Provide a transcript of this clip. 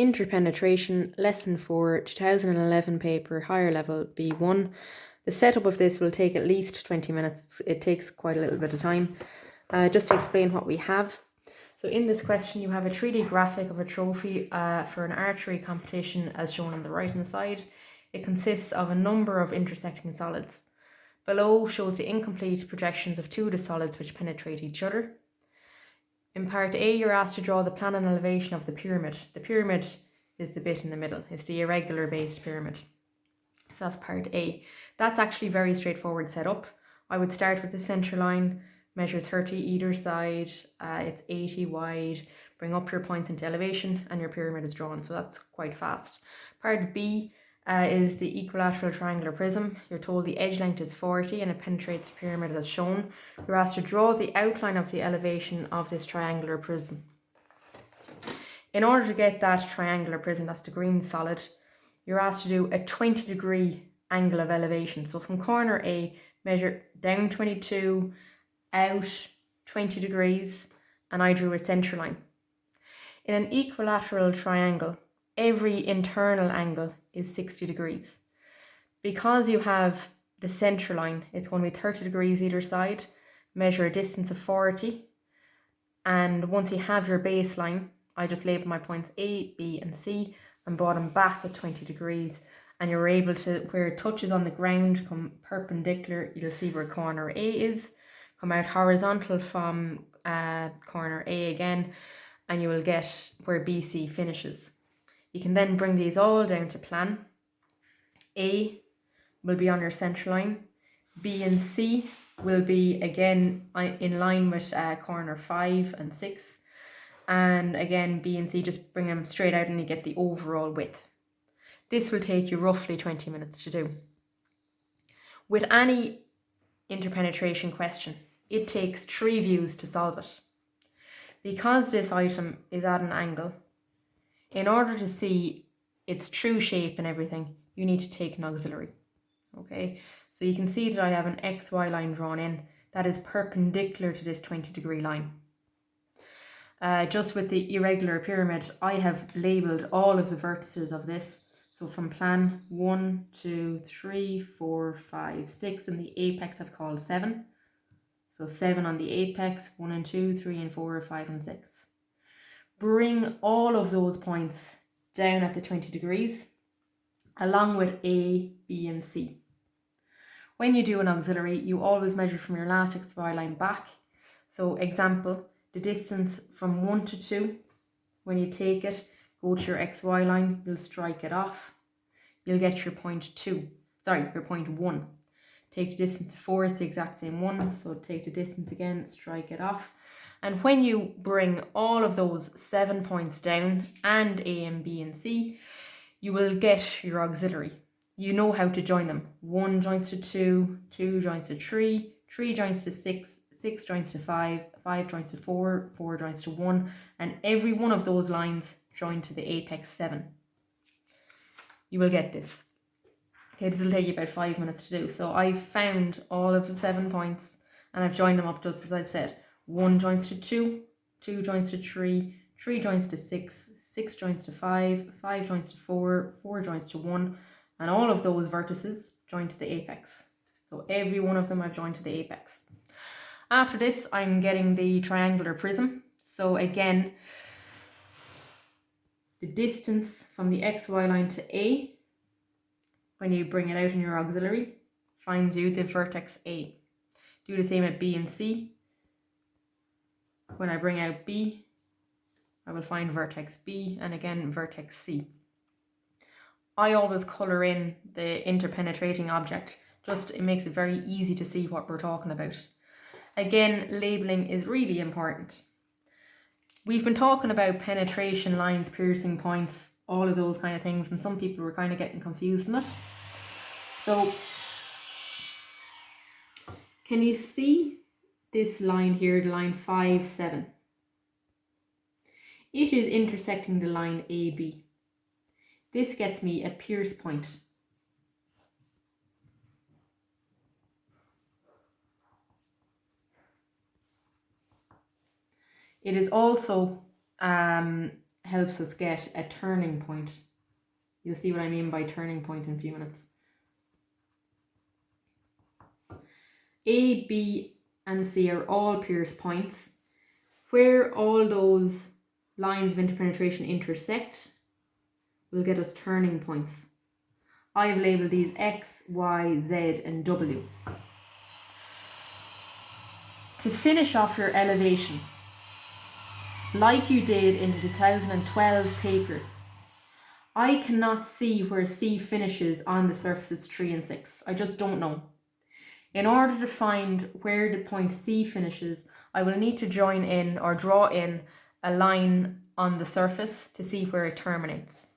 Interpenetration, Lesson 4, 2011 paper, higher level B1. The setup of this will take at least 20 minutes. It takes quite a little bit of time. Just to explain what we have. So in this question, you have a 3D graphic of a trophy for an archery competition as shown on the right hand side. It consists of a number of intersecting solids. Below shows the incomplete projections of two of the solids which penetrate each other. In part A, you're asked to draw the plan and elevation of the pyramid. The pyramid is the bit in the middle. It's the irregular based pyramid. So that's part A. That's actually very straightforward setup. I would start with the center line, measure 30 either side, it's 80 wide, bring up your points into elevation, and your pyramid is drawn. So that's quite fast. Part B is the equilateral triangular prism. You're told the edge length is 40 and it penetrates the pyramid as shown. You're asked to draw the outline of the elevation of this triangular prism. In order to get that triangular prism, that's the green solid, you're asked to do a 20-degree angle of elevation. So from corner A, measure down 22, out 20 degrees, and I drew a center line. In an equilateral triangle, every internal angle is 60 degrees. Because you have the center line, it's going to be 30 degrees either side. Measure a distance of 40. And once you have your baseline, I just label my points A, B, and C and brought them back at 20 degrees. And you're able to, where it touches on the ground, come perpendicular, you'll see where corner A is. Come out horizontal from corner A again, and you will get where BC finishes. You can then bring these all down to plan. A will be on your center line. B and C will be again in line with corner 5 and 6. And again, B and C, just bring them straight out and you get the overall width. This will take you roughly 20 minutes to do. With any interpenetration question, it takes 3 views to solve it. Because this item is at an angle, in order to see its true shape and everything, you need to take an auxiliary. Okay, so you can see that I have an XY line drawn in that is perpendicular to this 20-degree line. Just with the irregular pyramid, I have labelled all of the vertices of this. So from plan 1, 2, 3, 4, 5, 6, and the apex I've called 7. So 7 on the apex, 1 and 2, 3 and 4, 5 and 6. Bring all of those points down at the 20 degrees, along with A, B and C. When you do an auxiliary, you always measure from your last XY line back. So example, the distance from 1 to 2, when you take it, go to your XY line, you'll strike it off. You'll get your point 1. Take the distance 4, it's the exact same one, so take the distance again, strike it off. And when you bring all of those 7 points down, and A and B and C, you will get your auxiliary. You know how to join them. 1 joins to 2, 2 joins to 3, 3 joins to 6, 6 joins to 5, 5 joins to 4, 4 joins to 1, and every one of those lines join to the apex 7. You will get this. Okay, this will take you about 5 minutes to do. So I found all of the 7 points and I've joined them up just as I've said. 1 joins to 2, 2 joins to 3, 3 joins to 6, 6 joins to 5, 5 joins to 4, 4 joins to 1, and all of those vertices join to the apex. So every one of them I've joined to the apex. After this, I'm getting the triangular prism. So again, the distance from the XY line to A, when you bring it out in your auxiliary, finds you the vertex A. Do the same at B and C. When I bring out B, I will find vertex B, and again vertex C. I always colour in the interpenetrating object, just it makes it very easy to see what we're talking about. Again, labelling is really important. We've been talking about penetration lines, piercing points, all of those kind of things, and some people were kind of getting confused in it. So, can you see this line here, the line 5, 7? It is intersecting the line AB. This gets me a pierce point. It is also helps us get a turning point. You'll see what I mean by turning point in a few minutes. A, B, and C are all pierced points. Where all those lines of interpenetration intersect will get us turning points. I've labelled these X, Y, Z, and W. To finish off your elevation, like you did in the 2012 paper, I cannot see where C finishes on the surfaces 3 and 6. I just don't know. In order to find where the point C finishes, I will need to join in or draw in a line on the surface to see where it terminates.